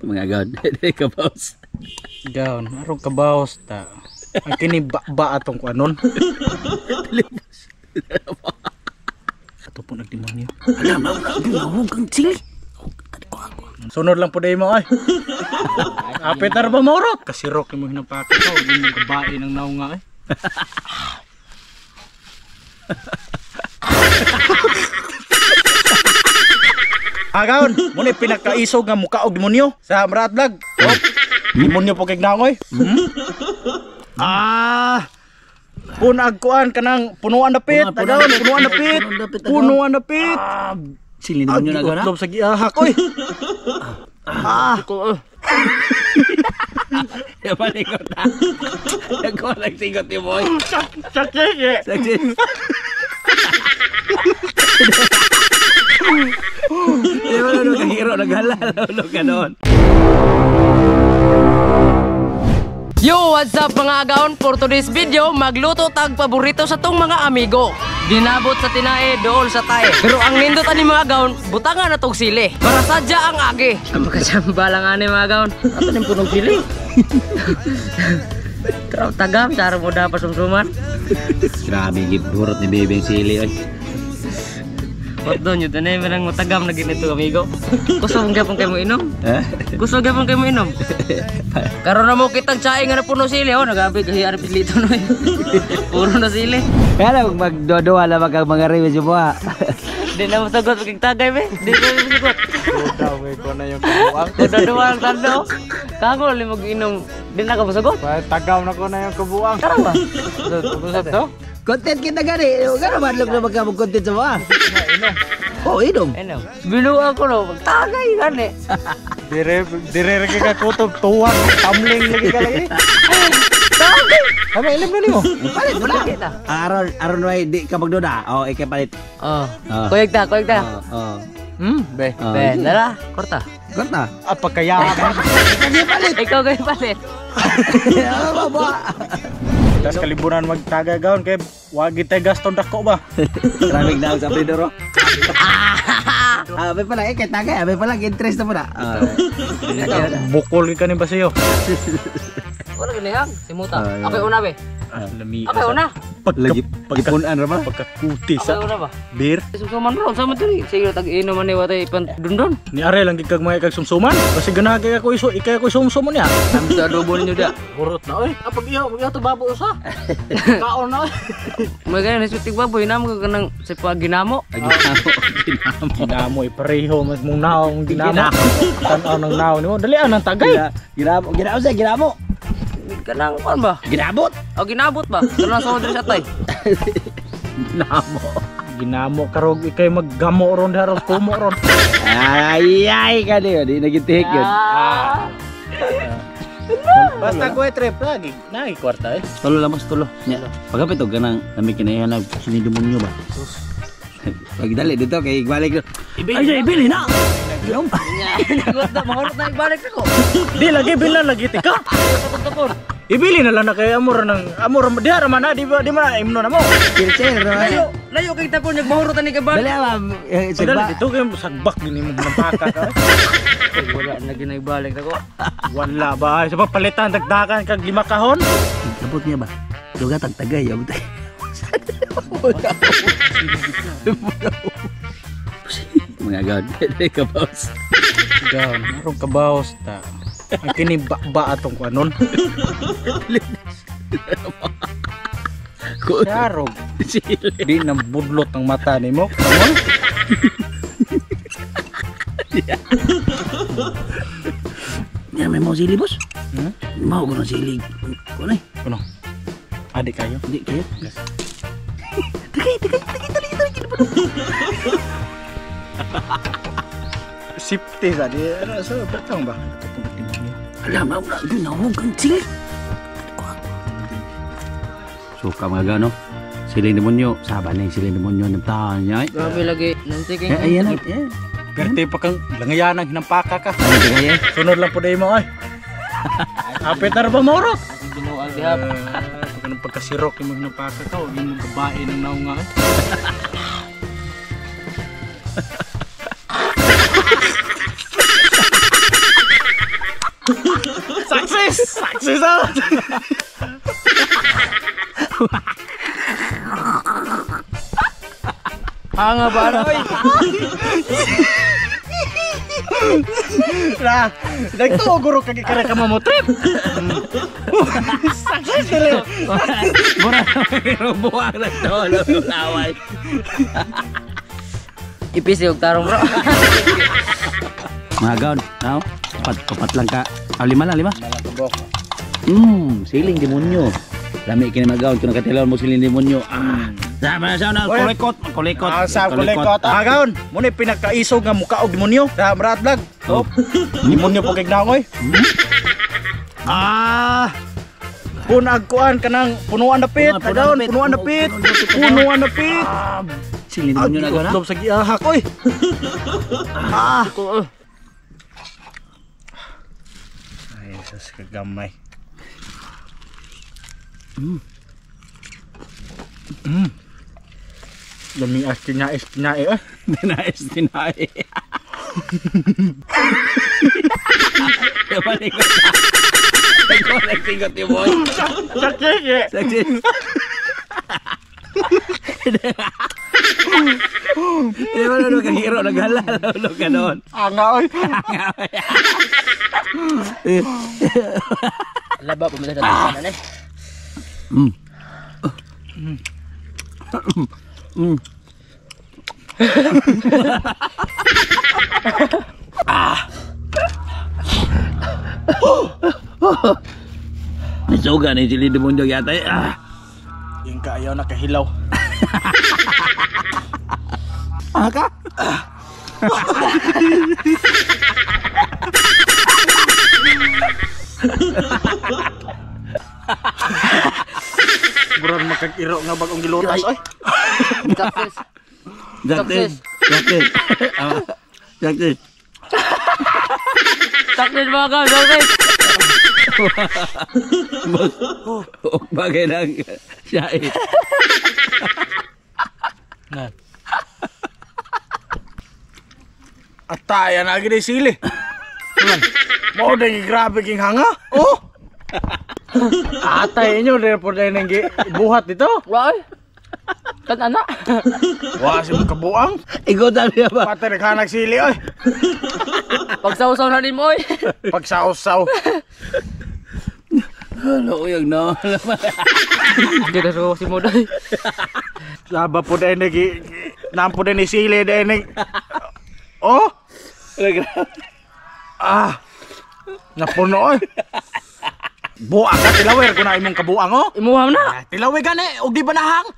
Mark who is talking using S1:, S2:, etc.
S1: Mga gawon, dili ka boss.
S2: Gawon, arong kabaos ta. Ang kini ba atong kuanon. Ato po nagdemonyo.
S1: Alam na, ginawag kang sili.
S2: Sunod lang po day mo ay. Apit na ba maurot? Kasirok mo hinapakit ko. Hindi mo kabae ng naunga ay. Agawon, muna pinakaisog nga mukha og demonyo sa Maraat Vlog. Oh, demonyo po kay naungoy. Punagkuan kanang punuan na pit. Agawon, punuan na pit. Punuan na pit.
S1: Sili naman yun na gana?
S2: Sa giahak, oy.
S1: Ya palingot na. Nagkuha lang singot ni boy.
S2: Sakit.
S1: Sakit. Di ba na kang hero naghalala ka noon?
S3: Yo, what's up mga agawon? For today's video, magluto tag paborito sa tong mga amigo. Dinabot sa tinae, dool sa tae. Pero ang nindot ani mga agawon, butangan na tong sili. Para sadya ang agi. Ang pagkasamba lang ani mga agawon. Ato ning punong sili. Traw tagam, cara mo dapat sumsuman.
S1: Grabe, giburot ni Bebeng sili oy.
S3: What doon yun? Tanay merang matagam na ginito amigo. Gusto mong gapong kayo mo inom? Gusto gapong kayo mo inom? Karon na mo kitang tsahe nga na puno sili. Oh, nag-abig kasi arapit lito no eh. Puro na sili.
S1: Kaya lang magdodoa lang mga reviews mo ha.
S3: Di na masagot magkitagay be. Di na masagot.
S2: Daw ko na yung kabuang.
S3: Dodo ang tando. Kago li mag-inom. Di na ka masagot.
S2: Tagaw na ko na yung kabuang.
S3: Tara ba?
S2: Usap to?
S1: Content kita gani. Gano'n ba na magka-content sa mga? Oh, inom.
S3: Ano? Bilu ako no. Magtagay gani.
S2: Dire ka kutog tuwag. Tamling lagi ka lagi. Tagay. Kami ilim na niyo.
S1: Palit mo na. Aron way di ka magdoda. Oh, ikay palit.
S3: Oh. Kuyag ta.
S1: Oh.
S3: Be. Dala. Korta.
S1: Korta.
S2: Apa kaya?
S1: Kami palit.
S3: Ikaw kayo palit.
S1: Ano ba?
S2: Tas kalibunan magtagay gawon kay wagi tay gaston dako ba?
S1: Maraming daw sa Pedro. Abe pala kay tagay, abe pala interest na po na.
S2: Bukol ka ni ba sayo?
S3: Wala ganihang. Simuta. Ako una be.
S2: Lami.
S3: Ako una.
S1: Lagi ipunan ra ba?
S2: Pagkakuti
S3: Ako
S2: sa
S3: una ba?
S2: beer.
S3: Sumsuman ron sama diri. Sige tag inom man ni watay pan dundon.
S2: Ni are lang gikag mga ikag sumsuman. Kasi ganagay ako iso, ikay ako sumsuman niya.
S3: Kami sa adobo ninyo dia.
S2: Burot na oy. Kapag iyo to babo usa. Kaon na oy.
S3: Magana nasutik baboy namo ka kanang sa ginamo.
S2: Ginamo pareho mas mong naong ginamo. Tan-aw nang naong nimo. Dali ang tagay.
S1: Ginamo sa ginamo.
S3: Kanang kon ba?
S1: Ginabot.
S3: O ginabot ba? Kanang sa diri sa tay.
S2: Ginamo karog ikay maggamo ron daro kumo ron.
S1: Ay kani di nagitihik yun.
S2: Basta ko trip lagi. Nai kwarta eh.
S1: Tulo lang mas tulo. Nya. Pagapit og ganang kami kinayan sinidemonyo ba. Pag dali dito kay balik. Ay ibili na. Inom.
S3: Nagot na mahurot na ibalik ko.
S2: Di lagi bilan lagi tika. Ibili na lang na kay amor di man na di man imno na mo.
S1: Kircher na.
S3: Layo kay tapon nagmahurot ni kabal.
S1: Dali ma'am.
S2: Dali dito kay sagbak gini mo ng paka ka.
S3: Wala na ginaibalik ako.
S2: Wala ba? Sa palitan dagdagan kag 5 kahon.
S1: Labot niya ba? Duga tag tagay ya butay. Mga gawon, dili ka boss.
S2: Gawon, arong kabaos ta. Ang kini ba atong kuanon. Sarog. Di nang budlot ng mata nimo. Kamon?
S1: Yan may mau sili boss. Mau ko ng sili. Kuno eh.
S2: Kuno. Adik kayo.
S1: Hindi kayo. Tagay.
S2: Sipte sa di ano so betong ba?
S1: Alam na ginawag kang sili. Suka mga gano. Siling demonyo, saban na yung siling demonyo ng tahan niya.
S3: Grabe lagi. Nanti kay.
S1: Ayan na.
S2: Perte pa kang langayan ng hinampaka ka.
S1: Ano tagay eh?
S2: Sunod lang po day mo ay. Apit na ba maurot?
S3: Ginawa ang dihap.
S2: Pag pagkasirok yung hinampaka ka, huwag yung babae ng naunga ay. Sisa.
S3: Hanga ba oy?
S2: Nah, nagtuo guro kag ikara ka mo trip. Success dili.
S1: Mura pero buwag na to laway.
S3: Ipis yung tarong bro.
S1: Mga gaon, now, kapat lang ka. Lima lang.
S2: Malakabok.
S1: Siling demonyo. Lami kini mga gaon, kung nakatilaw mo siling demonyo. Sama na, kulikot.
S2: Sa kulikot. Agaon, mo ni pinakaisog nga muka og demonyo. Sa Marat Vlog. Oh. Demonyo po kay nangoy. Kun agkuan kanang punuan dapit, agaon, punuan dapit.
S1: Siling demonyo na gaon ha.
S2: Utlom sa giahak oy. Ay, sus kagamay. Dami astinais eh.
S1: Tinai. Balik ko. Nagsigot yung boy. Sakit. Hindi mo na kagiro, naghalal. Ulog ka doon.
S2: Anga oy.
S3: Laba po mga datan eh.
S1: Nasuga ni siling demonyo yata eh.
S2: Yung kaayaw nakahilaw.
S1: Ka?
S2: Buran makag-iro nga bagong gilutas oy.
S3: Success.
S1: Jaktis.
S3: Success mga gaon, success.
S1: Bagay lang siya eh.
S2: Ataya na gid sili. Mo ding grabe king hanga. Oh. Atay inyo dere po dai nang buhat dito.
S3: Wow. Kan anak.
S2: Wa si kabuang.
S1: Ikaw dali ba?
S2: Patay naghanag sili oy.
S3: Pagsaw-saw na din mo oy.
S2: Pagsaw-saw.
S1: Halo yung no.
S3: Hindi na si mo dai.
S2: Laba po dai nagi nampo dai ni sili dai nag. Oh. Napuno oy. Buang ka tilawer kun na imong kabuang oh.
S3: Imuham na.
S2: Tilawer gani og di banahang.